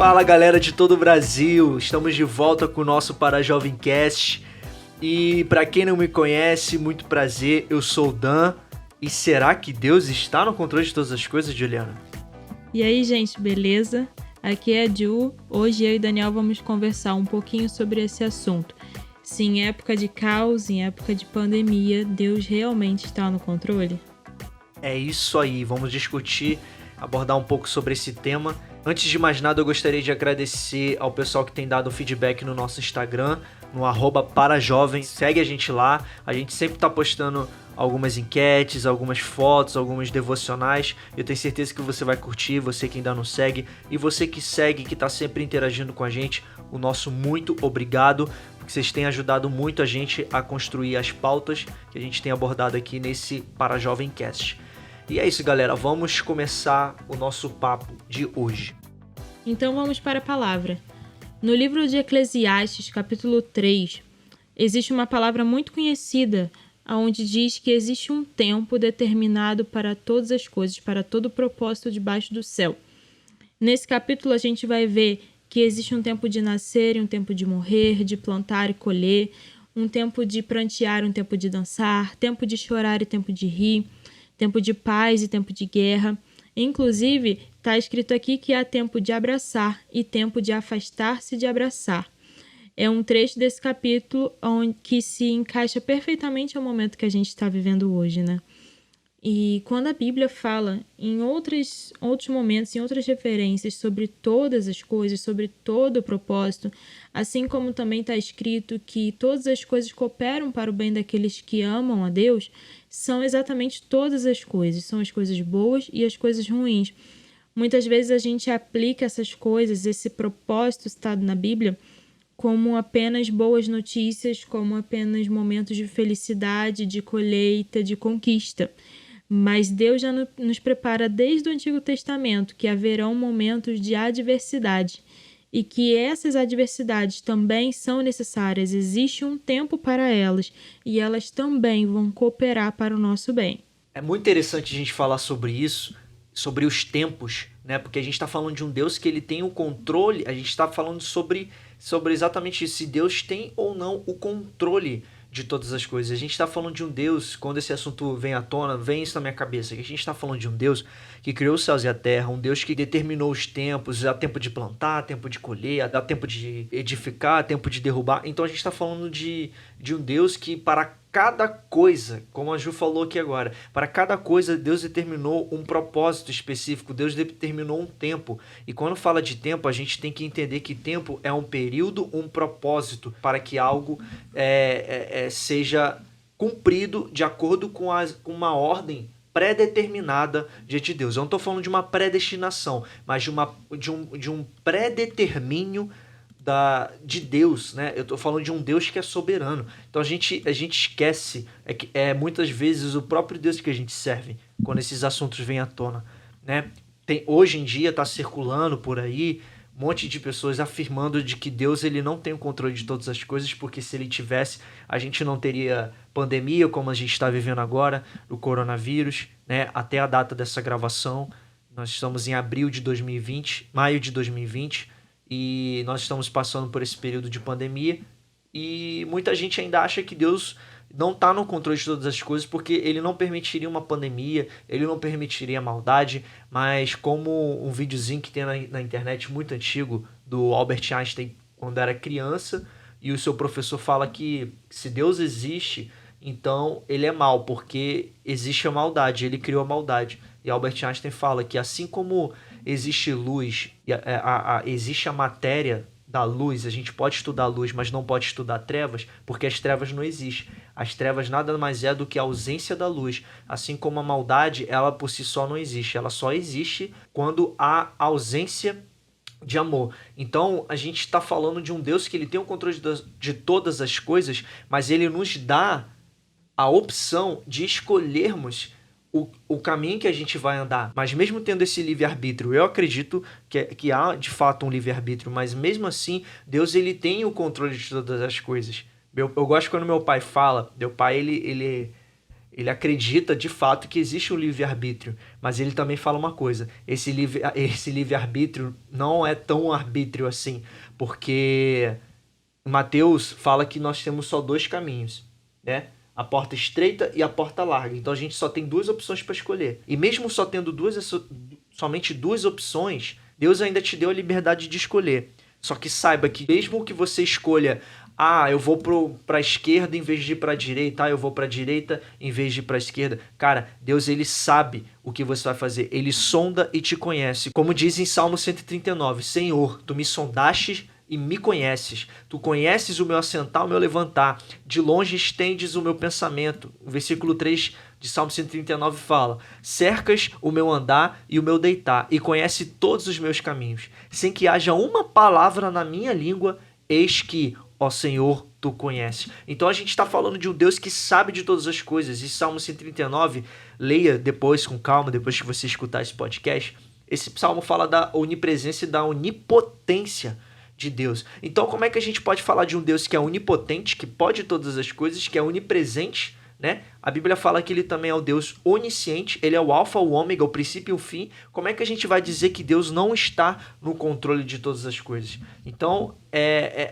Fala galera de todo o Brasil, estamos de volta com o nosso Para Jovem Cast. E para quem não me conhece, muito prazer, eu sou o Dan. E será que Deus está no controle de todas as coisas, Juliana? E aí, gente, beleza? Aqui é a Ju. Hoje eu e Daniel vamos conversar um pouquinho sobre esse assunto. Se em época de caos, em época de pandemia, Deus realmente está no controle? É isso aí, vamos discutir, abordar um pouco sobre esse tema. Antes de mais nada, eu gostaria de agradecer ao pessoal que tem dado feedback no nosso Instagram, no @parajovem. Segue a gente lá, a gente sempre tá postando algumas enquetes, algumas fotos, alguns devocionais. Eu tenho certeza que você vai curtir, você que ainda não segue. E você que segue, que tá sempre interagindo com a gente, o nosso muito obrigado, porque vocês têm ajudado muito a gente a construir as pautas que a gente tem abordado aqui nesse Para Jovem Cast. E é isso, galera, vamos começar o nosso papo de hoje. Então vamos para a palavra. No livro de Eclesiastes, capítulo 3, existe uma palavra muito conhecida, onde diz que existe um tempo determinado para todas as coisas, para todo o propósito debaixo do céu. Nesse capítulo a gente vai ver que existe um tempo de nascer e um tempo de morrer, de plantar e colher, um tempo de prantear, um tempo de dançar, tempo de chorar e tempo de rir, tempo de paz e tempo de guerra. Inclusive, está escrito aqui que há tempo de abraçar e tempo de afastar-se de abraçar. É um trecho desse capítulo que se encaixa perfeitamente ao momento que a gente está vivendo hoje, né? E quando a Bíblia fala em outros momentos, em outras referências sobre todas as coisas, sobre todo o propósito, assim como também está escrito que todas as coisas cooperam para o bem daqueles que amam a Deus, são exatamente todas as coisas, são as coisas boas e as coisas ruins. Muitas vezes a gente aplica essas coisas, esse propósito citado na Bíblia, como apenas boas notícias, como apenas momentos de felicidade, de colheita, de conquista. Mas Deus já nos prepara desde o Antigo Testamento que haverão momentos de adversidade e que essas adversidades também são necessárias. Existe um tempo para elas e elas também vão cooperar para o nosso bem. É muito interessante a gente falar sobre isso, sobre os tempos, né? Porque a gente está falando de um Deus que ele tem o controle, a gente está falando sobre exatamente isso, se Deus tem ou não o controle de todas as coisas. A gente está falando de um Deus, quando esse assunto vem à tona, vem isso na minha cabeça, que a gente está falando de um Deus que criou os céus e a terra, um Deus que determinou os tempos, há tempo de plantar, tempo de colher, há tempo de edificar, tempo de derrubar. Então a gente está falando de um Deus que para cada coisa, como a Ju falou aqui agora, para cada coisa Deus determinou um propósito específico, Deus determinou um tempo. E quando fala de tempo, a gente tem que entender que tempo é um período, um propósito para que algo seja cumprido de acordo com uma ordem pré-determinada diante de Deus. Eu não estou falando de uma predestinação, mas de um pré-determínio de Deus, né? Eu tô falando de um Deus que é soberano. Então a gente esquece que muitas vezes o próprio Deus que a gente serve quando esses assuntos vêm à tona, né? Hoje em dia está circulando por aí um monte de pessoas afirmando de que Deus ele não tem o controle de todas as coisas, porque se ele tivesse, a gente não teria pandemia como a gente está vivendo agora, o coronavírus, né? Até a data dessa gravação, nós estamos em abril de 2020, maio de 2020, e nós estamos passando por esse período de pandemia e muita gente ainda acha que Deus não está no controle de todas as coisas porque ele não permitiria uma pandemia, ele não permitiria a maldade, mas como um videozinho que tem na internet muito antigo do Albert Einstein quando era criança, e o seu professor fala que se Deus existe, então ele é mau, porque existe a maldade, ele criou a maldade. E Albert Einstein fala que assim como existe luz, existe a matéria da luz, a gente pode estudar a luz, mas não pode estudar trevas, porque as trevas não existem. As trevas nada mais é do que a ausência da luz. Assim como a maldade, ela por si só não existe. Ela só existe quando há ausência de amor. Então a gente está falando de um Deus que ele tem o controle de todas as coisas, mas ele nos dá a opção de escolhermos o caminho que a gente vai andar. Mas mesmo tendo esse livre-arbítrio, eu acredito que há de fato um livre-arbítrio, mas mesmo assim, Deus ele tem o controle de todas as coisas. Eu gosto quando meu pai fala, meu pai Ele acredita de fato que existe um livre-arbítrio, mas ele também fala uma coisa: esse livre-arbítrio não é tão arbítrio assim, porque Mateus fala que nós temos só dois caminhos, né? A porta estreita e a porta larga. Então a gente só tem duas opções para escolher. E mesmo só tendo somente duas opções, Deus ainda te deu a liberdade de escolher. Só que saiba que mesmo que você escolha, eu vou para a esquerda em vez de ir para a direita, eu vou para a direita em vez de ir para a esquerda. Cara, Deus, ele sabe o que você vai fazer. Ele sonda e te conhece. Como diz em Salmo 139, Senhor, tu me sondastes e me conheces. Tu conheces o meu assentar, o meu levantar. De longe estendes o meu pensamento. O versículo 3 de Salmo 139 fala: cercas o meu andar e o meu deitar, e conhece todos os meus caminhos. Sem que haja uma palavra na minha língua, eis que, ó Senhor, tu conheces. Então a gente está falando de um Deus que sabe de todas as coisas. E Salmo 139, leia depois com calma, depois que você escutar esse podcast. Esse salmo fala da onipresença e da onipotência de Deus. Então, como é que a gente pode falar de um Deus que é onipotente, que pode todas as coisas, que é onipresente, né? A Bíblia fala que ele também é o Deus onisciente, ele é o alfa, o ômega, o princípio e o fim. Como é que a gente vai dizer que Deus não está no controle de todas as coisas? Então,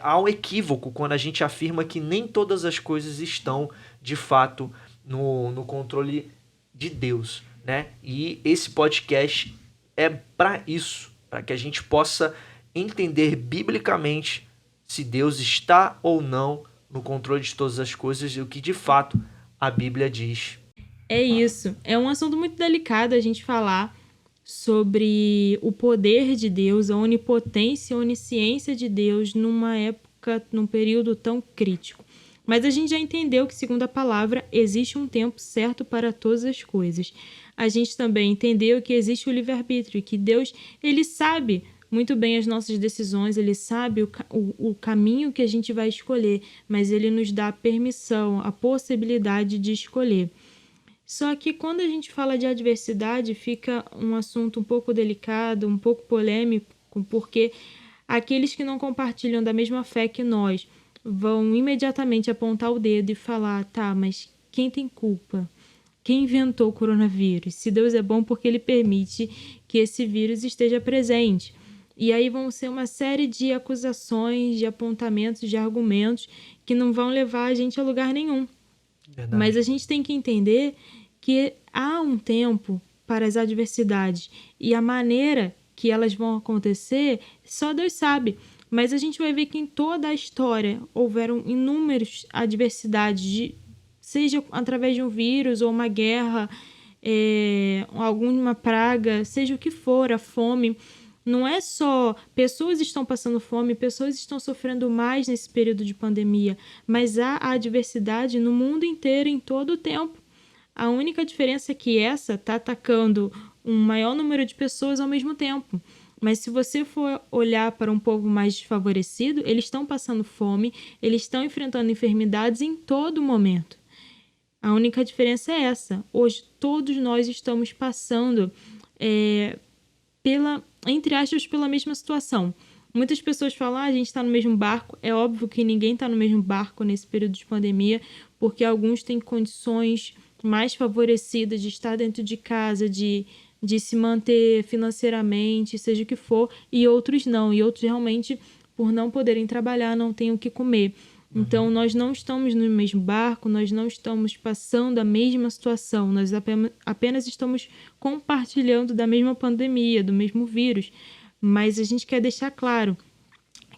há um equívoco quando a gente afirma que nem todas as coisas estão, de fato, no controle de Deus, né? E esse podcast é para isso, para que a gente possa entender biblicamente se Deus está ou não no controle de todas as coisas e o que de fato a Bíblia diz. É isso. É um assunto muito delicado a gente falar sobre o poder de Deus, a onipotência e a onisciência de Deus numa época, num período tão crítico. Mas a gente já entendeu que, segundo a palavra, existe um tempo certo para todas as coisas. A gente também entendeu que existe o livre-arbítrio, que Deus, ele sabe muito bem as nossas decisões, ele sabe o caminho que a gente vai escolher, mas ele nos dá a permissão, a possibilidade de escolher. Só que quando a gente fala de adversidade, fica um assunto um pouco delicado, um pouco polêmico, porque aqueles que não compartilham da mesma fé que nós vão imediatamente apontar o dedo e falar, tá, mas quem tem culpa? Quem inventou o coronavírus? Se Deus é bom, porque ele permite que esse vírus esteja presente. E aí vão ser uma série de acusações, de apontamentos, de argumentos que não vão levar a gente a lugar nenhum. Verdade. Mas a gente tem que entender que há um tempo para as adversidades e a maneira que elas vão acontecer, só Deus sabe. Mas a gente vai ver que em toda a história houveram inúmeras adversidades, seja através de um vírus ou uma guerra, alguma praga, seja o que for, a fome. Não é só pessoas estão passando fome, pessoas estão sofrendo mais nesse período de pandemia, mas há a adversidade no mundo inteiro, em todo o tempo. A única diferença é que essa está atacando um maior número de pessoas ao mesmo tempo. Mas se você for olhar para um povo mais desfavorecido, eles estão passando fome, eles estão enfrentando enfermidades em todo momento. A única diferença é essa. Hoje todos nós estamos passando entre aspas, pela mesma situação. Muitas pessoas falam, a gente está no mesmo barco. É óbvio que ninguém está no mesmo barco nesse período de pandemia, porque alguns têm condições mais favorecidas de estar dentro de casa, de se manter financeiramente, seja o que for, e outros não. E outros realmente, por não poderem trabalhar, não têm o que comer. Então, nós não estamos no mesmo barco, nós não estamos passando a mesma situação, nós apenas estamos compartilhando da mesma pandemia, do mesmo vírus. Mas a gente quer deixar claro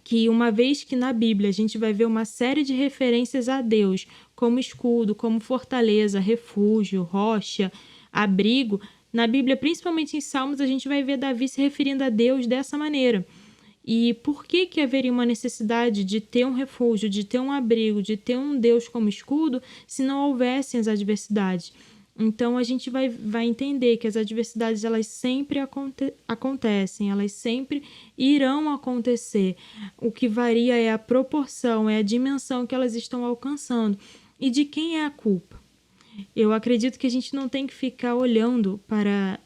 que uma vez que na Bíblia a gente vai ver uma série de referências a Deus, como escudo, como fortaleza, refúgio, rocha, abrigo, na Bíblia, principalmente em Salmos, a gente vai ver Davi se referindo a Deus dessa maneira. E por que haveria uma necessidade de ter um refúgio, de ter um abrigo, de ter um Deus como escudo, se não houvessem as adversidades? Então, a gente vai entender que as adversidades, elas sempre acontecem, elas sempre irão acontecer. O que varia é a proporção, é a dimensão que elas estão alcançando. E de quem é a culpa? Eu acredito que a gente não tem que ficar olhando para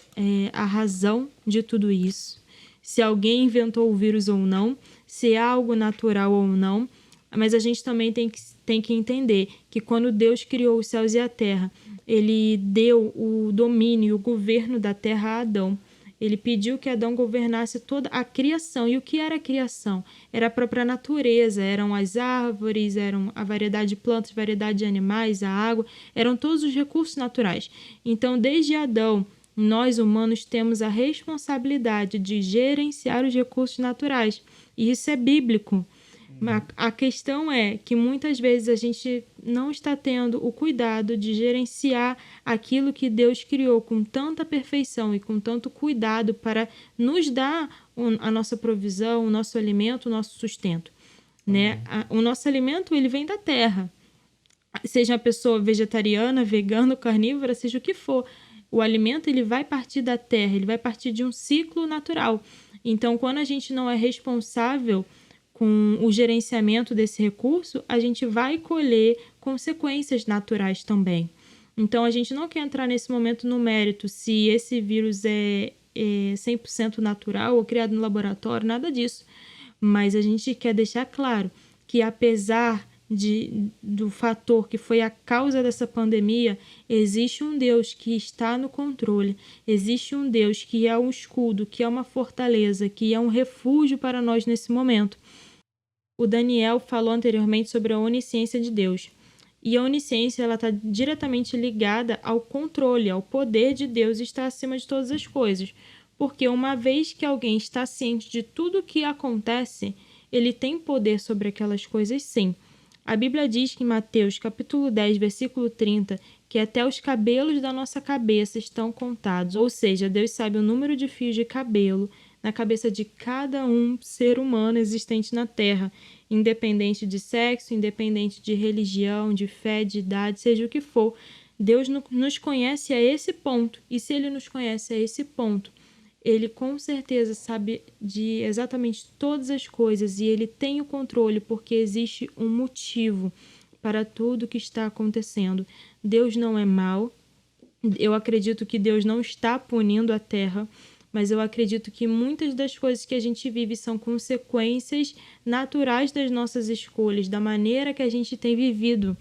a razão de tudo isso. Se alguém inventou o vírus ou não, se é algo natural ou não. Mas a gente também tem que entender que quando Deus criou os céus e a terra, ele deu o domínio, o governo da terra a Adão. Ele pediu que Adão governasse toda a criação. E o que era a criação? Era a própria natureza, eram as árvores, eram a variedade de plantas, variedade de animais, a água, eram todos os recursos naturais. Então, desde Adão, nós humanos temos a responsabilidade de gerenciar os recursos naturais. E isso é bíblico. A questão é que muitas vezes a gente não está tendo o cuidado de gerenciar aquilo que Deus criou com tanta perfeição e com tanto cuidado para nos dar a nossa provisão, o nosso alimento, o nosso sustento, né? O nosso alimento, ele vem da terra. Seja uma pessoa vegetariana, vegana, carnívora, seja o que for, o alimento ele vai partir da terra, ele vai partir de um ciclo natural. Então, quando a gente não é responsável com o gerenciamento desse recurso, a gente vai colher consequências naturais também. Então, a gente não quer entrar nesse momento no mérito se esse vírus é 100% natural ou criado no laboratório, nada disso. Mas a gente quer deixar claro que, apesar do fator que foi a causa dessa pandemia, existe um Deus que está no controle, existe um Deus que é um escudo, que é uma fortaleza, que é um refúgio para nós nesse momento. O Daniel falou anteriormente sobre a onisciência de Deus. E a onisciência está diretamente ligada ao controle, ao poder de Deus estar acima de todas as coisas. Porque uma vez que alguém está ciente de tudo o que acontece, ele tem poder sobre aquelas coisas, sim. A Bíblia diz que em Mateus capítulo 10, versículo 30, que até os cabelos da nossa cabeça estão contados. Ou seja, Deus sabe o número de fios de cabelo na cabeça de cada um ser humano existente na Terra, independente de sexo, independente de religião, de fé, de idade, seja o que for. Deus nos conhece a esse ponto, e se Ele nos conhece a esse ponto, Ele com certeza sabe de exatamente todas as coisas, e Ele tem o controle, porque existe um motivo para tudo que está acontecendo. Deus não é mau, eu acredito que Deus não está punindo a Terra, mas eu acredito que muitas das coisas que a gente vive são consequências naturais das nossas escolhas, da maneira que a gente tem vivido.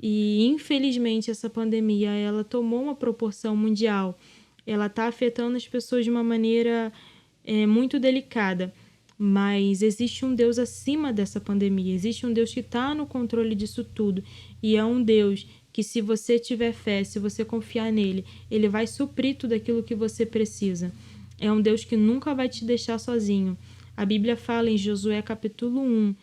E, infelizmente, essa pandemia, ela tomou uma proporção mundial. Ela está afetando as pessoas de uma maneira muito delicada. Mas existe um Deus acima dessa pandemia. Existe um Deus que está no controle disso tudo. E é um Deus que, se você tiver fé, se você confiar nele, ele vai suprir tudo aquilo que você precisa. É um Deus que nunca vai te deixar sozinho. A Bíblia fala em Josué capítulo 1,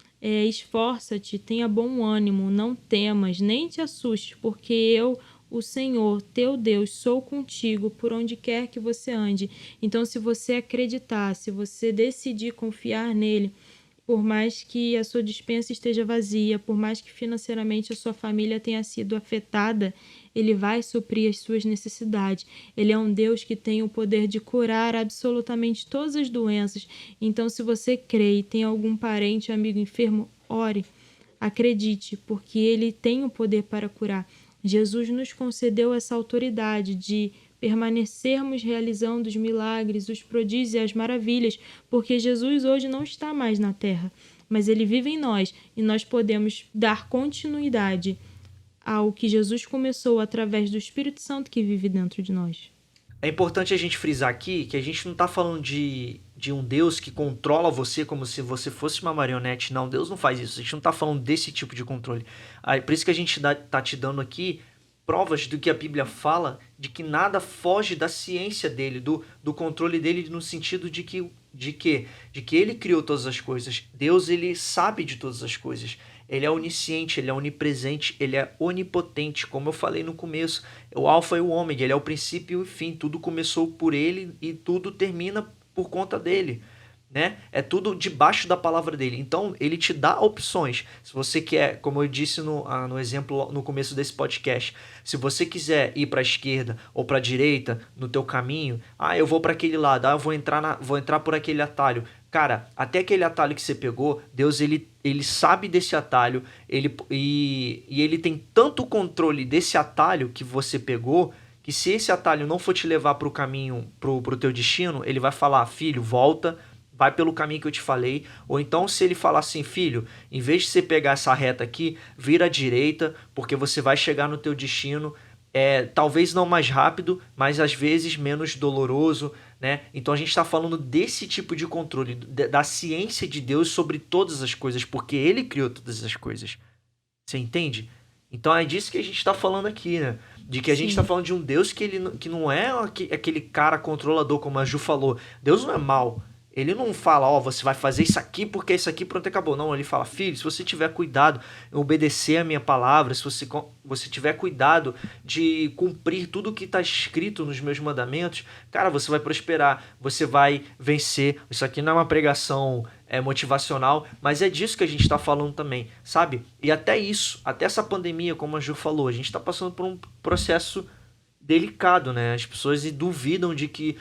esforça-te, tenha bom ânimo, não temas, nem te assustes, porque eu, o Senhor, teu Deus, sou contigo por onde quer que você ande. Então, se você acreditar, se você decidir confiar nele, por mais que a sua despensa esteja vazia, por mais que financeiramente a sua família tenha sido afetada, ele vai suprir as suas necessidades. Ele é um Deus que tem o poder de curar absolutamente todas as doenças. Então, se você crê e tem algum parente, amigo enfermo, ore, acredite, porque ele tem o poder para curar. Jesus nos concedeu essa autoridade de permanecermos realizando os milagres, os prodígios e as maravilhas, porque Jesus hoje não está mais na terra, mas ele vive em nós e nós podemos dar continuidade ao que Jesus começou através do Espírito Santo que vive dentro de nós. É importante a gente frisar aqui que a gente não está falando de um Deus que controla você como se você fosse uma marionete. Não, Deus não faz isso. A gente não está falando desse tipo de controle. Por isso que a gente está te dando aqui provas do que a Bíblia fala, de que nada foge da ciência dele, do controle dele, no sentido de que ele criou todas as coisas. Deus, ele sabe de todas as coisas. Ele é onisciente, ele é onipresente, ele é onipotente, como eu falei no começo. O alfa e o ômega, ele é o princípio e o fim. Tudo começou por ele e tudo termina por conta dele, né? É tudo debaixo da palavra dele. Então, ele te dá opções. Se você quer, como eu disse no exemplo no começo desse podcast, se você quiser ir para a esquerda ou para a direita no teu caminho, eu vou para aquele lado, eu vou entrar por aquele atalho. Cara, até aquele atalho que você pegou, Deus, ele sabe desse atalho, e ele tem tanto controle desse atalho que você pegou, que se esse atalho não for te levar para o caminho, pro teu destino, ele vai falar: filho, volta, vai pelo caminho que eu te falei. Ou então se ele falar assim, filho, em vez de você pegar essa reta aqui, vira à direita, porque você vai chegar no teu destino, talvez não mais rápido, mas às vezes menos doloroso, né? Então a gente está falando desse tipo de controle, da ciência de Deus sobre todas as coisas, porque ele criou todas as coisas. Você entende? Então é disso que a gente está falando aqui, né? De que a gente está falando de um Deus que não é aquele cara controlador, como a Ju falou. Deus não é mau. Ele não fala, você vai fazer isso aqui porque isso aqui pronto, acabou. Não, ele fala, filho, se você tiver cuidado em obedecer a minha palavra, se você tiver cuidado de cumprir tudo o que está escrito nos meus mandamentos, cara, você vai prosperar, você vai vencer. Isso aqui não é uma pregação motivacional, mas é disso que a gente está falando também, sabe? E até isso, até essa pandemia, como a Ju falou, a gente está passando por um processo delicado, né? As pessoas duvidam de que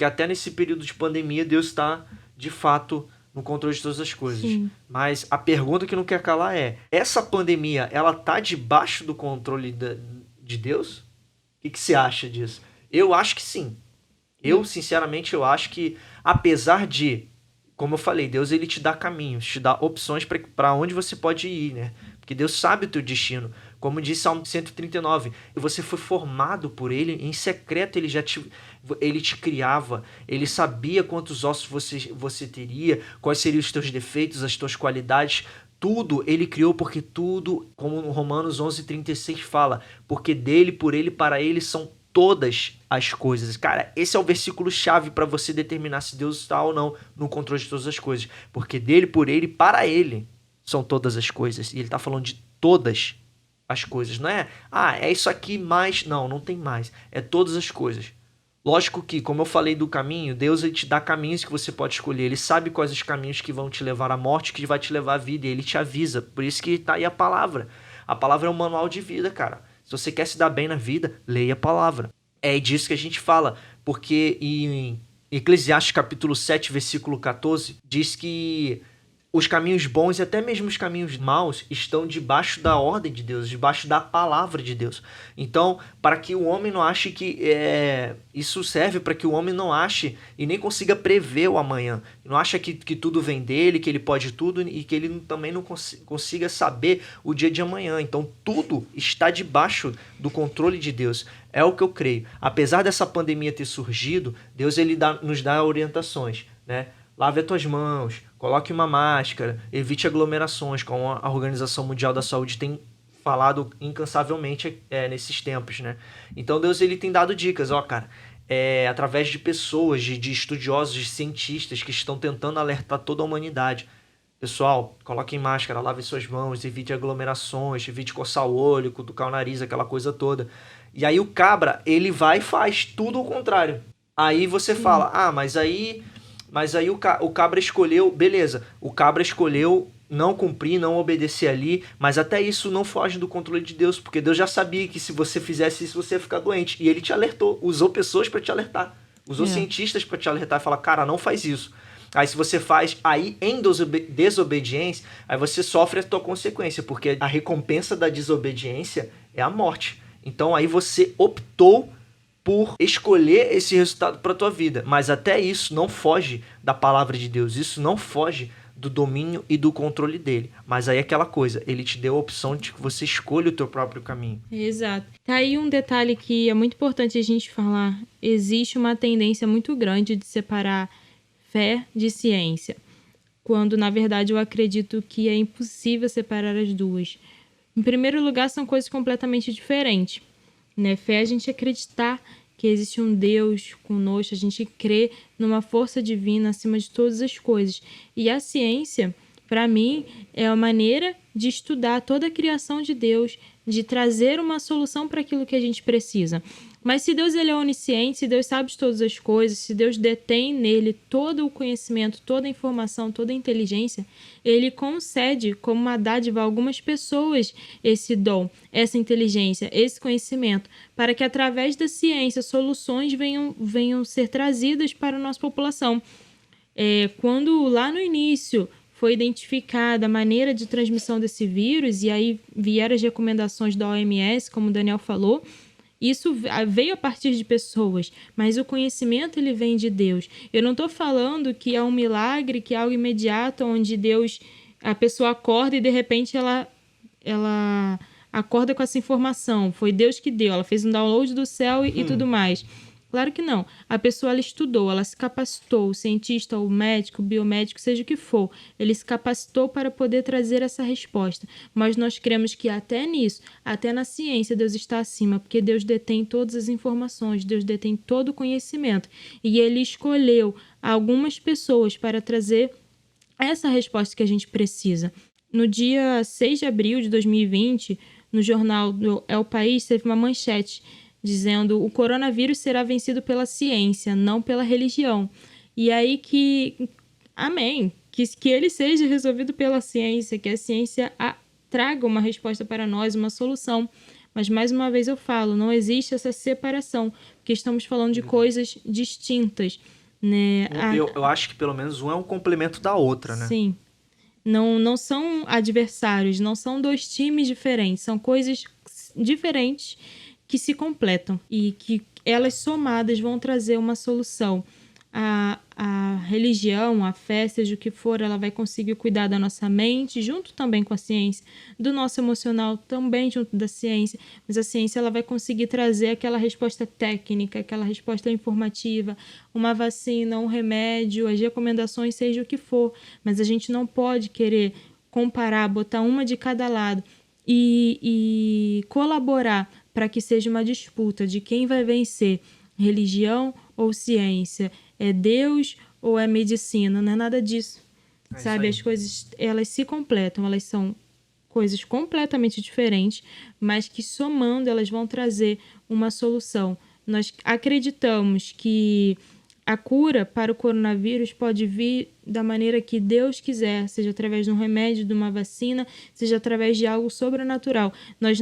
até nesse período de pandemia Deus está, de fato, no controle de todas as coisas. Sim. Mas a pergunta que não quer calar essa pandemia, ela tá debaixo do controle de Deus? O que você acha disso? Eu acho que sim. Sinceramente, eu acho que, apesar de, como eu falei, Deus ele te dá caminhos, te dá opções para onde você pode ir, né? Porque Deus sabe o teu destino. Como diz Salmo 139, você foi formado por ele, em secreto ele te criava, ele sabia quantos ossos você teria, quais seriam os teus defeitos, as tuas qualidades, tudo ele criou, porque tudo, como no Romanos 11:36 fala, porque dele, por ele, para ele são todas as coisas. Cara, esse é o versículo chave para você determinar se Deus está ou não no controle de todas as coisas, porque dele, por ele, para ele são todas as coisas, e ele está falando de todas as coisas, não é? É isso aqui mais... Não tem mais. É todas as coisas. Lógico que, como eu falei do caminho, Deus ele te dá caminhos que você pode escolher. Ele sabe quais os caminhos que vão te levar à morte, que vai te levar à vida, e ele te avisa. Por isso que tá aí a palavra. A palavra é um manual de vida, cara. Se você quer se dar bem na vida, leia a palavra. É disso que a gente fala, porque em Eclesiastes capítulo 7, versículo 14, diz que os caminhos bons e até mesmo os caminhos maus estão debaixo da ordem de Deus, debaixo da palavra de Deus. Então, para que o homem não ache que... isso serve para que o homem não ache e nem consiga prever o amanhã. Não acha que tudo vem dele, que ele pode tudo e que ele também não consiga saber o dia de amanhã. Então, tudo está debaixo do controle de Deus. É o que eu creio. Apesar dessa pandemia ter surgido, Deus ele nos dá orientações, né? Lave as tuas mãos, coloque uma máscara, evite aglomerações, como a Organização Mundial da Saúde tem falado incansavelmente nesses tempos, né? Então Deus ele tem dado dicas, cara, através de pessoas, de estudiosos, de cientistas que estão tentando alertar toda a humanidade. Pessoal, coloquem máscara, lave suas mãos, evite aglomerações, evite coçar o olho, cutucar o nariz, aquela coisa toda. E aí o cabra, ele vai e faz tudo ao contrário. Aí você fala, mas aí o cabra escolheu, beleza, o cabra escolheu não cumprir, não obedecer ali, mas até isso não foge do controle de Deus, porque Deus já sabia que se você fizesse isso, você ia ficar doente, e ele te alertou, usou pessoas para te alertar, usou cientistas para te alertar e falar, cara, não faz isso. Aí se você faz, aí em desobediência, aí você sofre a tua consequência, porque a recompensa da desobediência é a morte. Então aí você optou por escolher esse resultado para a tua vida. Mas até isso não foge da palavra de Deus. Isso não foge do domínio e do controle dele. Mas aí é aquela coisa, ele te deu a opção de que você escolha o teu próprio caminho. Exato. Tá aí um detalhe que é muito importante a gente falar. Existe uma tendência muito grande de separar fé de ciência, quando na verdade eu acredito que é impossível separar as duas. Em primeiro lugar, são coisas completamente diferentes. Né? Fé é a gente acreditar que existe um Deus conosco, a gente crê numa força divina acima de todas as coisas. E a ciência, para mim, é a maneira de estudar toda a criação de Deus, de trazer uma solução para aquilo que a gente precisa. Mas se Deus ele é onisciente, se Deus sabe de todas as coisas, se Deus detém nele todo o conhecimento, toda a informação, toda a inteligência, ele concede como uma dádiva a algumas pessoas esse dom, essa inteligência, esse conhecimento, para que através da ciência soluções venham ser trazidas para a nossa população. Quando lá no início foi identificada a maneira de transmissão desse vírus, e aí vieram as recomendações da OMS, como o Daniel falou, Isso veio a partir de pessoas, mas o conhecimento ele vem de Deus. Eu não estou falando que é um milagre, que é algo imediato, onde a pessoa acorda e de repente ela acorda com essa informação. Foi Deus que deu, ela fez um download do céu e tudo mais. Claro que não. A pessoa ela estudou, ela se capacitou, o cientista, o médico, o biomédico, seja o que for, ele se capacitou para poder trazer essa resposta. Mas nós cremos que até nisso, até na ciência, Deus está acima, porque Deus detém todas as informações, Deus detém todo o conhecimento. E ele escolheu algumas pessoas para trazer essa resposta que a gente precisa. No dia 6 de abril de 2020, no jornal do El País, teve uma manchete dizendo: o coronavírus será vencido pela ciência, não pela religião. E aí amém, que ele seja resolvido pela ciência, que a ciência traga uma resposta para nós, uma solução. Mas, mais uma vez eu falo, não existe essa separação, porque estamos falando de coisas distintas, né? Eu acho que pelo menos um é um complemento da outra, né? Sim. Não são adversários, não são dois times diferentes, são coisas diferentes que se completam e que elas somadas vão trazer uma solução. A religião, a fé, seja o que for, ela vai conseguir cuidar da nossa mente, junto também com a ciência, do nosso emocional também junto da ciência, mas a ciência ela vai conseguir trazer aquela resposta técnica, aquela resposta informativa, uma vacina, um remédio, as recomendações, seja o que for, mas a gente não pode querer comparar, botar uma de cada lado e colaborar para que seja uma disputa de quem vai vencer, religião ou ciência, é Deus ou é medicina, não é nada disso, sabe? As coisas, elas se completam, elas são coisas completamente diferentes, mas que somando elas vão trazer uma solução. Nós acreditamos que a cura para o coronavírus pode vir da maneira que Deus quiser, seja através de um remédio, de uma vacina, seja através de algo sobrenatural. Nós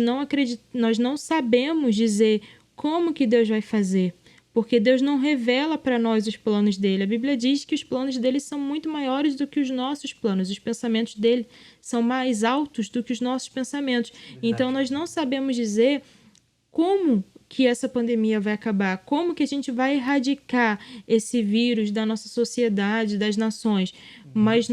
não sabemos dizer como que Deus vai fazer, porque Deus não revela para nós os planos dele. A Bíblia diz que os planos dele são muito maiores do que os nossos planos. Os pensamentos dele são mais altos do que os nossos pensamentos. Verdade. Então, nós não sabemos dizer como que essa pandemia vai acabar, como que a gente vai erradicar esse vírus da nossa sociedade, das nações. Mas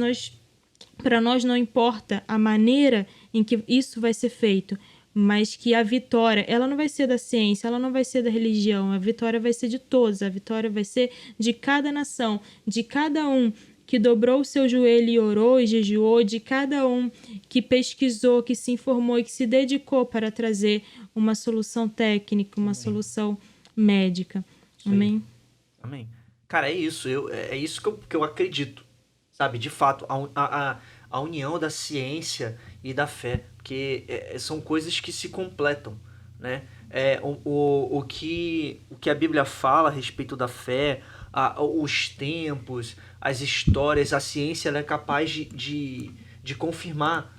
para nós não importa a maneira em que isso vai ser feito, mas que a vitória, ela não vai ser da ciência, ela não vai ser da religião, a vitória vai ser de todos, a vitória vai ser de cada nação, de cada um que dobrou o seu joelho e orou e jejuou, de cada um que pesquisou, que se informou e que se dedicou para trazer uma solução técnica, uma solução médica. Amém? Amém. Cara, é isso, é isso que eu acredito, sabe? De fato, a união da ciência e da fé, porque são coisas que se completam, né? O que a Bíblia fala a respeito da fé, os tempos, as histórias, a ciência ela é capaz de confirmar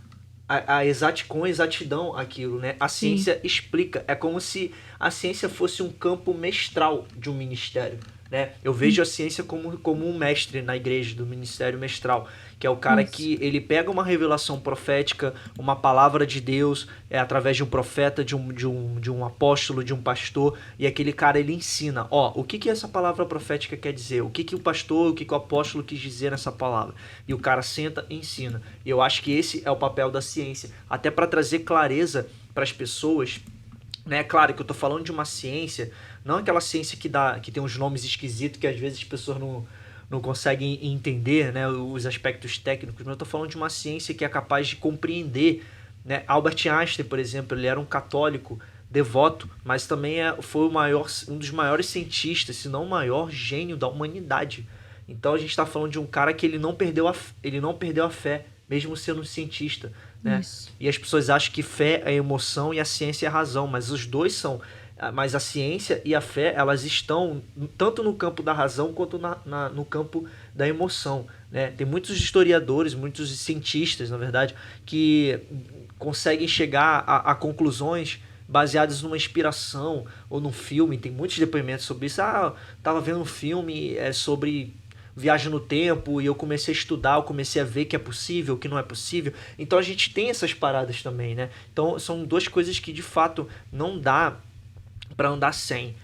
com exatidão aquilo, né? A ciência explica, é como se a ciência fosse um campo mestral de um ministério, né? Eu vejo a ciência como um mestre na igreja, do ministério mestral, que é o cara que ele pega uma revelação profética, uma palavra de Deus, através de um profeta, de um apóstolo, de um pastor, e aquele cara ele ensina, o que essa palavra profética quer dizer, o que o pastor, o que o apóstolo quis dizer nessa palavra, e o cara senta e ensina. E eu acho que esse é o papel da ciência, até para trazer clareza para as pessoas, né? Claro que eu tô falando de uma ciência, não aquela ciência que tem uns nomes esquisitos que às vezes as pessoas não conseguem entender, né, os aspectos técnicos, mas eu tô falando de uma ciência que é capaz de compreender, né? Albert Einstein, por exemplo, ele era um católico devoto, mas também foi um dos maiores cientistas, se não o maior gênio da humanidade. Então a gente está falando de um cara que ele não perdeu a fé, mesmo sendo um cientista, né? E as pessoas acham que fé é emoção e a ciência é a razão, mas os dois são. Mas a ciência e a fé, elas estão tanto no campo da razão quanto no campo da emoção, né? Tem muitos historiadores, muitos cientistas, na verdade, que conseguem chegar a conclusões baseadas numa inspiração ou num filme. Tem muitos depoimentos sobre isso. Tava vendo um filme sobre viagem no tempo e eu comecei a estudar, eu comecei a ver que é possível, que não é possível. Então a gente tem essas paradas também, né? Então são duas coisas que de fato não dá para andar sem.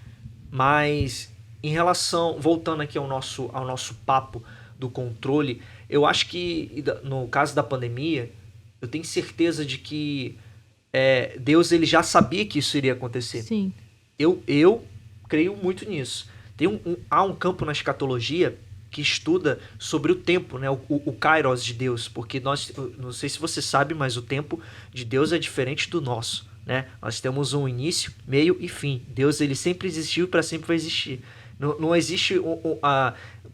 Mas em relação, voltando aqui ao nosso papo do controle, eu acho que no caso da pandemia, eu tenho certeza de que Deus ele já sabia que isso iria acontecer. Sim. Eu creio muito nisso. Há um campo na escatologia que estuda sobre o tempo, né? O kairos de Deus, porque não sei se você sabe, mas o tempo de Deus é diferente do nosso, né? Nós temos um início, meio e fim. Deus ele sempre existiu e para sempre vai existir. Não existe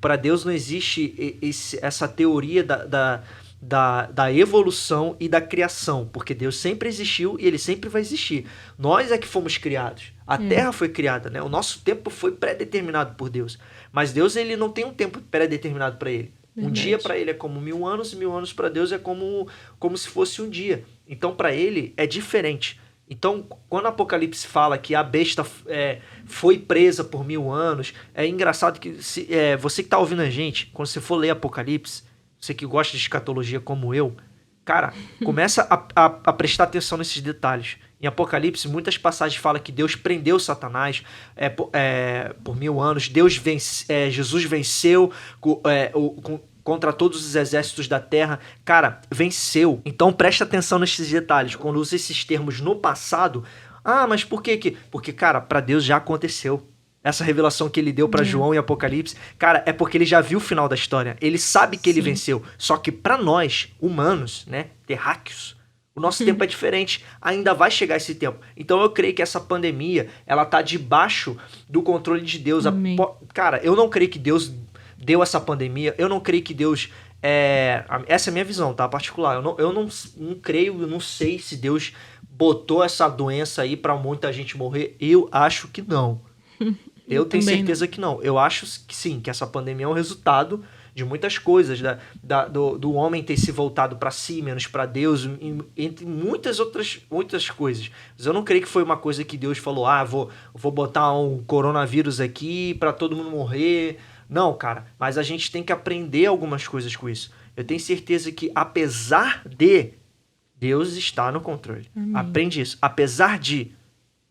para Deus não existe essa teoria da evolução e da criação, porque Deus sempre existiu e ele sempre vai existir. Nós é que fomos criados. A Terra foi criada, né? O nosso tempo foi pré-determinado por Deus. Mas Deus ele não tem um tempo pré-determinado para ele. Verdade. Um dia para ele é como 1000 anos e 1000 anos para Deus é como se fosse um dia. Então para ele é diferente. Então, quando o Apocalipse fala que a besta foi presa por 1000 anos, é engraçado que você que está ouvindo a gente, quando você for ler Apocalipse, você que gosta de escatologia como eu, cara, começa a prestar atenção nesses detalhes. Em Apocalipse, muitas passagens falam que Deus prendeu Satanás por 1000 anos, Jesus venceu contra todos os exércitos da terra. Cara, venceu. Então presta atenção nesses detalhes. Quando usa esses termos no passado, mas por quê? Porque, cara, para Deus já aconteceu. Essa revelação que ele deu para João em Apocalipse, cara, é porque ele já viu o final da história. Ele sabe que ele venceu. Só que para nós, humanos, né, terráqueos, o nosso tempo é diferente. Ainda vai chegar esse tempo. Então eu creio que essa pandemia, ela tá debaixo do controle de Deus. Cara, eu não creio que Deus deu essa pandemia. Eu não creio que Deus... essa é a minha visão, tá? Particular. Eu não creio, eu não sei se Deus botou essa doença aí pra muita gente morrer. Eu acho que não. Eu tenho certeza que não. Eu acho que sim, que essa pandemia é um resultado de muitas coisas, do homem ter se voltado para si, menos para Deus, entre muitas coisas. Mas eu não creio que foi uma coisa que Deus falou, vou botar um coronavírus aqui para todo mundo morrer. Não, cara, mas a gente tem que aprender algumas coisas com isso. Eu tenho certeza que, apesar de, Deus está no controle. Amém. Aprende isso. Apesar de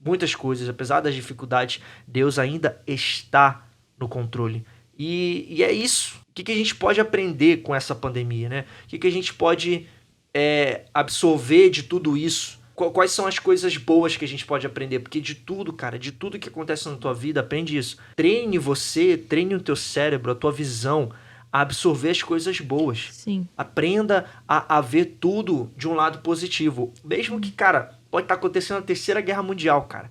muitas coisas, apesar das dificuldades, Deus ainda está no controle. E é isso. O que a gente pode aprender com essa pandemia, né? O que a gente pode absorver de tudo isso? Quais são as coisas boas que a gente pode aprender? Porque de tudo, cara, de tudo que acontece na tua vida, aprende isso. Treine o teu cérebro, a tua visão, a absorver as coisas boas. Sim. Aprenda a ver tudo de um lado positivo. Mesmo que, cara, pode estar acontecendo a Terceira Guerra Mundial, cara.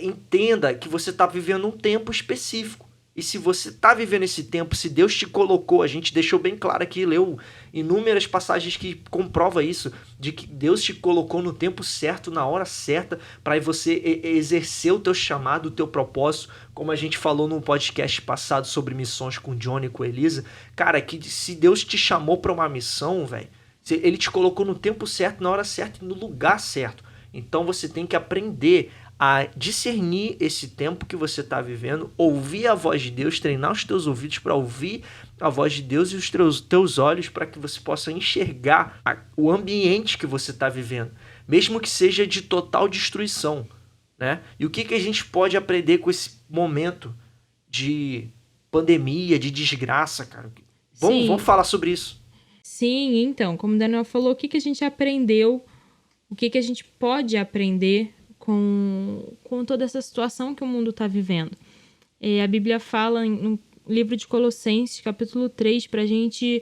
Entenda que você está vivendo um tempo específico. E se você está vivendo esse tempo, se Deus te colocou, a gente deixou bem claro aqui, leu inúmeras passagens que comprova isso, de que Deus te colocou no tempo certo, na hora certa, para você exercer o teu chamado, o teu propósito, como a gente falou no podcast passado sobre missões com o Johnny e com a Elisa. Cara, que se Deus te chamou para uma missão, velho, ele te colocou no tempo certo, na hora certa e no lugar certo. Então você tem que aprender a discernir esse tempo que você está vivendo, ouvir a voz de Deus, treinar os teus ouvidos para ouvir a voz de Deus e os teus olhos para que você possa enxergar o ambiente que você está vivendo, mesmo que seja de total destruição, né? E o que a gente pode aprender com esse momento de pandemia, de desgraça, cara? Vamos falar sobre isso. Sim, então, como o Daniel falou, o que a gente aprendeu, o que a gente pode aprender com toda essa situação que o mundo está vivendo. A Bíblia fala no livro de Colossenses, capítulo 3, para a gente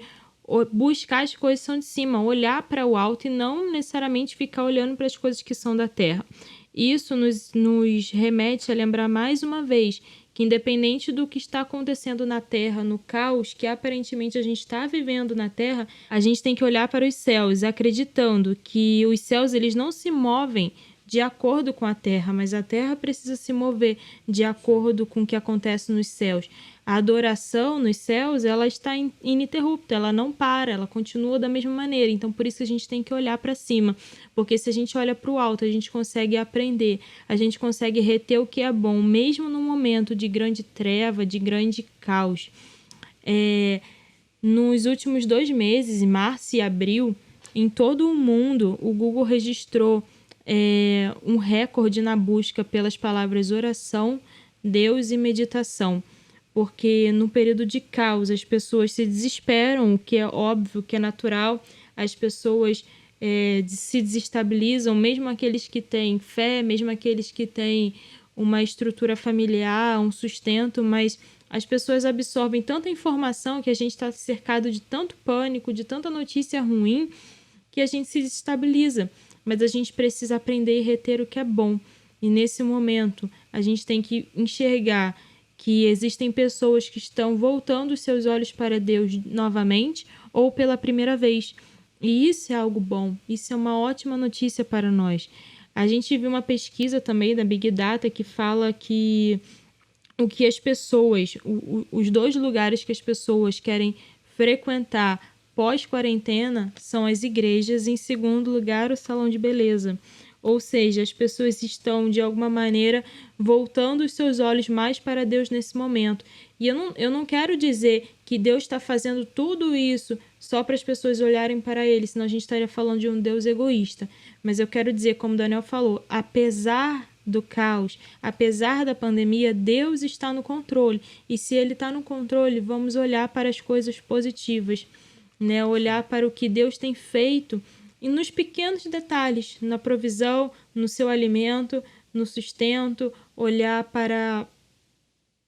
buscar as coisas que são de cima, olhar para o alto e não necessariamente ficar olhando para as coisas que são da terra. Isso nos remete a lembrar mais uma vez que, independente do que está acontecendo na terra, no caos que aparentemente a gente está vivendo na terra, a gente tem que olhar para os céus, acreditando que os céus eles não se movem de acordo com a terra, mas a terra precisa se mover de acordo com o que acontece nos céus. A adoração nos céus, ela está ininterrupta, ela não para, ela continua da mesma maneira. Então, por isso que a gente tem que olhar para cima, porque se a gente olha para o alto, a gente consegue aprender, a gente consegue reter o que é bom, mesmo no momento de grande treva, de grande caos. Nos últimos 2 meses, em março e abril, em todo o mundo, o Google registrou um recorde na busca pelas palavras oração, Deus e meditação. Porque no período de caos as pessoas se desesperam, o que é óbvio, o que é natural, as pessoas se desestabilizam, mesmo aqueles que têm fé, mesmo aqueles que têm uma estrutura familiar, um sustento, mas as pessoas absorvem tanta informação que a gente está cercado de tanto pânico, de tanta notícia ruim, que a gente se desestabiliza. Mas a gente precisa aprender e reter o que é bom. E nesse momento, a gente tem que enxergar que existem pessoas que estão voltando os seus olhos para Deus novamente ou pela primeira vez. E isso é algo bom, isso é uma ótima notícia para nós. A gente viu uma pesquisa também da Big Data que fala que o que as pessoas, os 2 lugares que as pessoas querem frequentar pós-quarentena são as igrejas e, em segundo lugar, o salão de beleza. Ou seja, as pessoas estão, de alguma maneira, voltando os seus olhos mais para Deus nesse momento. E eu não quero dizer que Deus está fazendo tudo isso só para as pessoas olharem para Ele, senão a gente estaria falando de um Deus egoísta. Mas eu quero dizer, como o Daniel falou, apesar do caos, apesar da pandemia, Deus está no controle. E se Ele está no controle, vamos olhar para as coisas positivas, né? Olhar para o que Deus tem feito e nos pequenos detalhes, na provisão, no seu alimento, no sustento, olhar para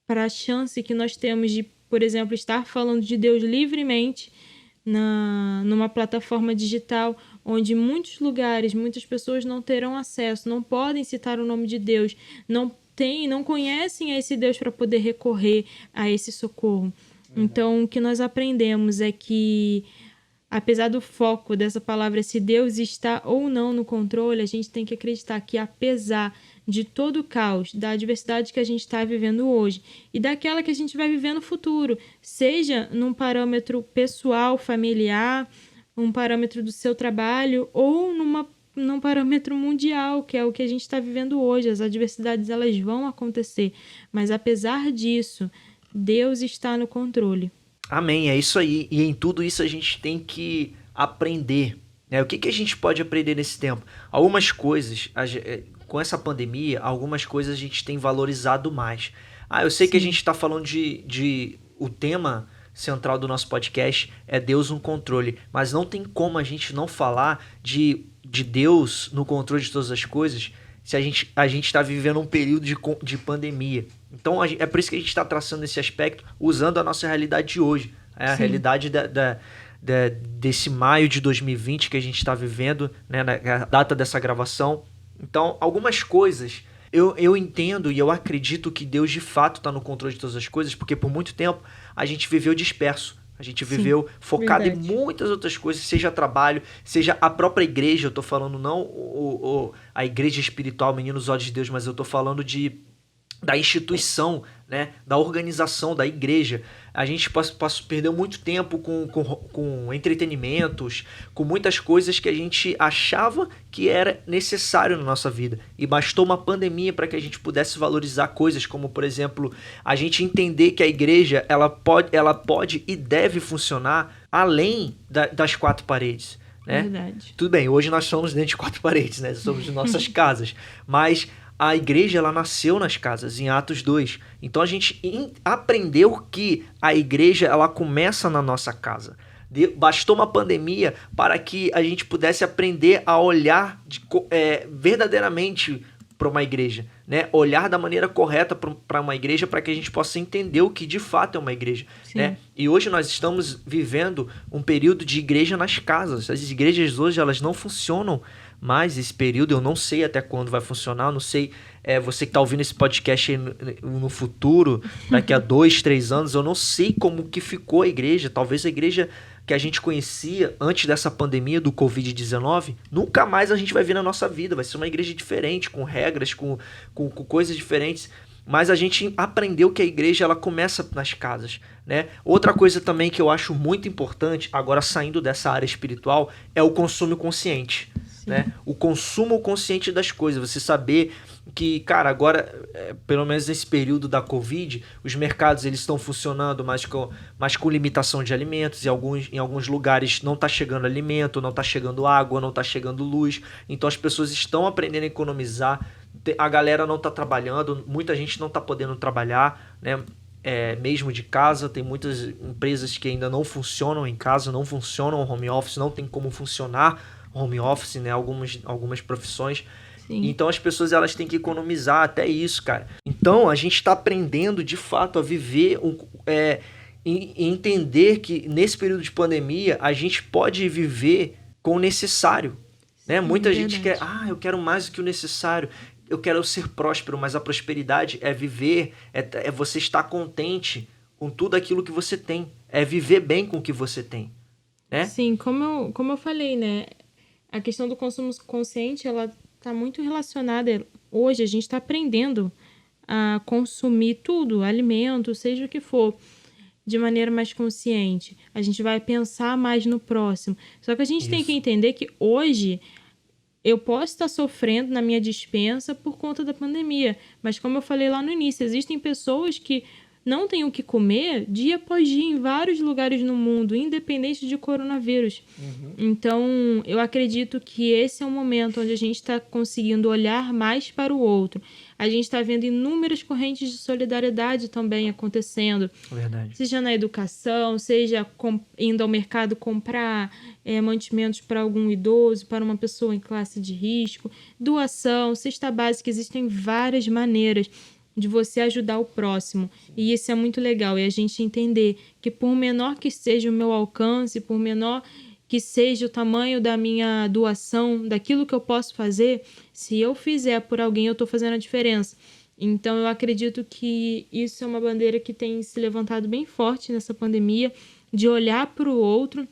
a chance que nós temos de, por exemplo, estar falando de Deus livremente numa plataforma digital, onde muitos lugares, muitas pessoas não terão acesso, não podem citar o nome de Deus, não conhecem a esse Deus para poder recorrer a esse socorro. Então, o que nós aprendemos é que, apesar do foco dessa palavra, se Deus está ou não no controle, a gente tem que acreditar que, apesar de todo o caos, da adversidade que a gente está vivendo hoje e daquela que a gente vai viver no futuro, seja num parâmetro pessoal, familiar, um parâmetro do seu trabalho ou num parâmetro mundial, que é o que a gente está vivendo hoje. As adversidades, elas vão acontecer, mas apesar disso, Deus está no controle. Amém, é isso aí. E em tudo isso a gente tem que aprender, né? O que a gente pode aprender nesse tempo? Algumas coisas, com essa pandemia, algumas coisas a gente tem valorizado mais. Eu sei que a gente está falando de o tema central do nosso podcast é Deus no controle, mas não tem como a gente não falar de Deus no controle de todas as coisas se a gente está vivendo um período de pandemia. Então é por isso que a gente está traçando esse aspecto usando a nossa realidade de hoje, a realidade desse maio de 2020 que a gente está vivendo, né, na data dessa gravação. Então, algumas coisas eu entendo e eu acredito que Deus de fato está no controle de todas as coisas, porque por muito tempo a gente viveu disperso. A gente viveu focado em muitas outras coisas, seja trabalho, seja a própria igreja. Eu estou falando não a igreja espiritual, Meninos Olhos de Deus, mas eu estou falando da instituição, né, da organização da igreja. A gente perdeu muito tempo com entretenimentos, com muitas coisas que a gente achava que era necessário na nossa vida. E bastou uma pandemia para que a gente pudesse valorizar coisas como, por exemplo, a gente entender que a igreja ela pode e deve funcionar além das 4 paredes. Né? Verdade. Tudo bem, hoje nós somos dentro de 4 paredes, né? Somos de nossas casas, mas a igreja ela nasceu nas casas, em Atos 2. Então a gente aprendeu que a igreja ela começa na nossa casa. Bastou uma pandemia para que a gente pudesse aprender a olhar verdadeiramente para uma igreja, né? Olhar da maneira correta para uma igreja, para que a gente possa entender o que de fato é uma igreja, né? E hoje nós estamos vivendo um período de igreja nas casas. As igrejas hoje elas não funcionam mais esse período. Eu não sei até quando vai funcionar. Eu não sei, você que está ouvindo esse podcast aí no futuro, daqui a 2, 3 anos, eu não sei como que ficou a igreja. Talvez a igreja que a gente conhecia antes dessa pandemia do Covid-19, nunca mais a gente vai ver na nossa vida. Vai ser uma igreja diferente, com regras, com coisas diferentes. Mas a gente aprendeu que a igreja ela começa nas casas, né? Outra coisa também que eu acho muito importante, agora saindo dessa área espiritual, é o consumo consciente. Né? O consumo consciente das coisas, você saber que, cara, agora, pelo menos nesse período da Covid, os mercados eles estão funcionando mais com limitação de alimentos, e em alguns lugares não está chegando alimento, não está chegando água, não está chegando luz, então as pessoas estão aprendendo a economizar, a galera não está trabalhando, muita gente não está podendo trabalhar, né? Mesmo de casa, tem muitas empresas que ainda não funcionam em casa, não funcionam home office, não tem como funcionar home office, né? Algumas profissões. Sim. Então as pessoas elas têm que economizar até isso, cara. Então a gente está aprendendo de fato a viver e entender que nesse período de pandemia a gente pode viver com o necessário, né? Muita gente quer, eu quero mais do que o necessário. Eu quero ser próspero, mas a prosperidade é viver, é você estar contente com tudo aquilo que você tem, é viver bem com o que você tem, né? Sim, como eu falei, né? A questão do consumo consciente, ela está muito relacionada. Hoje a gente está aprendendo a consumir tudo, alimento, seja o que for, de maneira mais consciente. A gente vai pensar mais no próximo. Só que a gente tem que entender que hoje eu posso estar sofrendo na minha despensa por conta da pandemia. Mas como eu falei lá no início, existem pessoas que não têm o que comer dia após dia em vários lugares no mundo, independente de coronavírus. Então, eu acredito que esse é um momento onde a gente está conseguindo olhar mais para o outro. A gente está vendo inúmeras correntes de solidariedade também acontecendo. Verdade. Seja na educação, seja indo ao mercado comprar mantimentos para algum idoso, para uma pessoa em classe de risco, doação, cesta básica, existem várias maneiras de você ajudar o próximo. E isso é muito legal. E a gente entender que por menor que seja o meu alcance, por menor que seja o tamanho da minha doação, daquilo que eu posso fazer, se eu fizer por alguém, eu estou fazendo a diferença. Então, eu acredito que isso é uma bandeira que tem se levantado bem forte nessa pandemia, de olhar para o outro.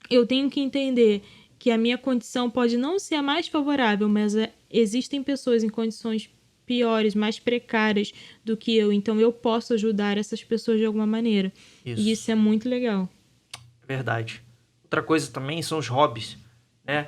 Eu tenho que entender que a minha condição pode não ser a mais favorável, mas existem pessoas em condições piores, mais precárias do que eu. Então, eu posso ajudar essas pessoas de alguma maneira. E isso é muito legal. Verdade. Outra coisa também são os hobbies, né?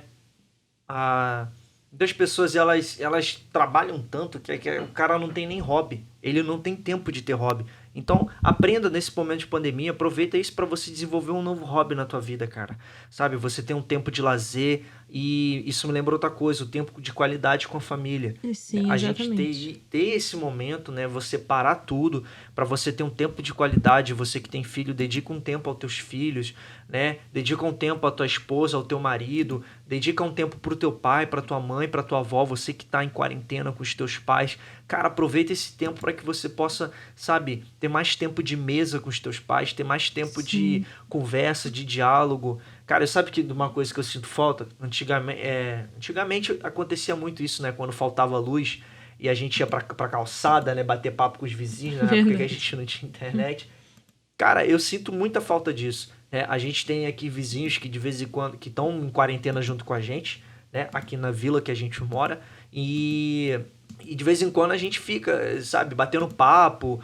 Muitas pessoas, elas trabalham tanto que o cara não tem nem hobby. Ele não tem tempo de ter hobby. Então, aprenda nesse momento de pandemia, aproveita isso para você desenvolver um novo hobby na tua vida, cara. Sabe, você tem um tempo de lazer e isso me lembra outra coisa, o tempo de qualidade com a família. Sim, A exatamente. gente ter esse momento, né, você parar tudo para você ter um tempo de qualidade. Você que tem filho, dedica um tempo aos teus filhos, né? Dedica um tempo à tua esposa, ao teu marido, dedica um tempo pro teu pai, pra tua mãe, pra tua avó, você que tá em quarentena com os teus pais. Cara, aproveita esse tempo para que você possa, sabe, ter mais tempo de mesa com os teus pais, ter mais tempo de conversa, de diálogo. Cara, sabe que uma coisa que eu sinto falta? Antigamente acontecia muito isso, né? Quando faltava luz e a gente ia pra calçada, né? Bater papo com os vizinhos, né? Porque a gente não tinha internet. Cara, eu sinto muita falta disso, né? A gente tem aqui vizinhos que de vez em quando que estão em quarentena junto com a gente, né? Aqui na vila que a gente mora e de vez em quando a gente fica, sabe, batendo papo,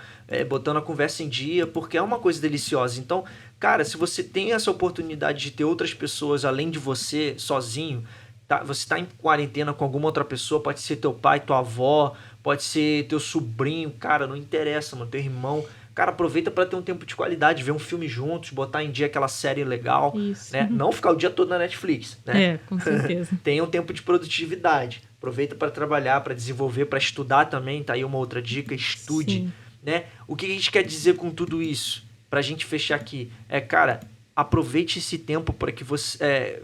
botando a conversa em dia, porque é uma coisa deliciosa. Então, cara, se você tem essa oportunidade de ter outras pessoas além de você, sozinho, tá? Você tá em quarentena com alguma outra pessoa, pode ser teu pai, tua avó, pode ser teu sobrinho, cara, não interessa, mano, teu irmão. Cara, aproveita para ter um tempo de qualidade, ver um filme juntos, botar em dia aquela série legal, Isso. né? Não ficar o dia todo na Netflix, né? Com certeza. Tenha um tempo de produtividade. Aproveita para trabalhar, para desenvolver, para estudar também. Tá aí uma outra dica, estude, Sim. né? O que a gente quer dizer com tudo isso? Pra gente fechar aqui. Cara, aproveite esse tempo para que você...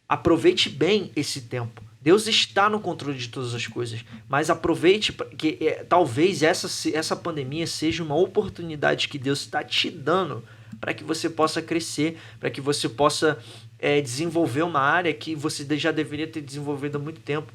aproveite bem esse tempo. Deus está no controle de todas as coisas, mas aproveite que talvez essa pandemia seja uma oportunidade que Deus está te dando para que você possa crescer, para que você possa desenvolver uma área que você já deveria ter desenvolvido há muito tempo.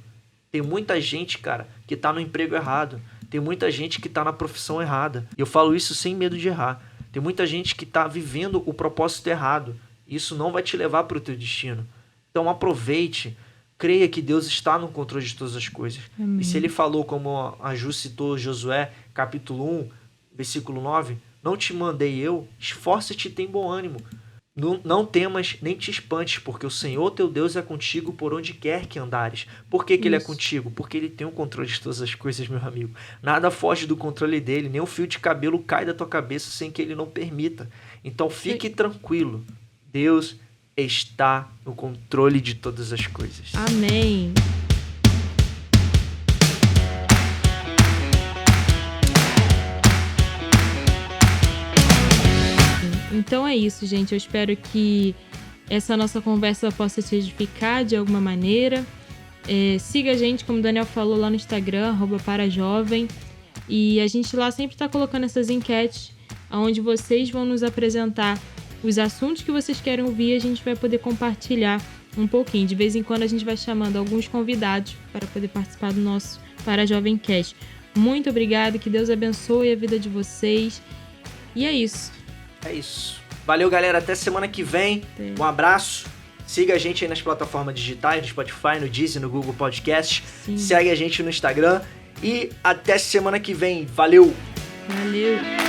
Tem muita gente, cara, que está no emprego errado. Tem muita gente que está na profissão errada. E eu falo isso sem medo de errar. Tem muita gente que está vivendo o propósito errado. Isso não vai te levar para o teu destino. Então aproveite. Creia que Deus está no controle de todas as coisas. Amém. E se ele falou, como a Ju citou, Josué, capítulo 1, versículo 9, não te mandei eu, esforça-te e tem bom ânimo. Não temas nem te espantes, porque o Senhor teu Deus é contigo por onde quer que andares. Por que Ele é contigo? Porque Ele tem o controle de todas as coisas, meu amigo. Nada foge do controle dele, nem um fio de cabelo cai da tua cabeça sem que Ele não permita. Então fique tranquilo. Deus está no controle de todas as coisas. Amém. Então é isso, gente. Eu espero que essa nossa conversa possa te edificar de alguma maneira. Siga a gente, como o Daniel falou, lá no Instagram, @parajovem. E a gente lá sempre está colocando essas enquetes, onde vocês vão nos apresentar os assuntos que vocês querem ouvir e a gente vai poder compartilhar um pouquinho. De vez em quando a gente vai chamando alguns convidados para poder participar do nosso Para Jovem Cast. Muito obrigado, que Deus abençoe a vida de vocês. E é isso. É isso. Valeu, galera. Até semana que vem. Um abraço. Siga a gente aí nas plataformas digitais, no Spotify, no Deezer, no Google Podcast. Sim. Segue a gente no Instagram. E até semana que vem. Valeu! Valeu!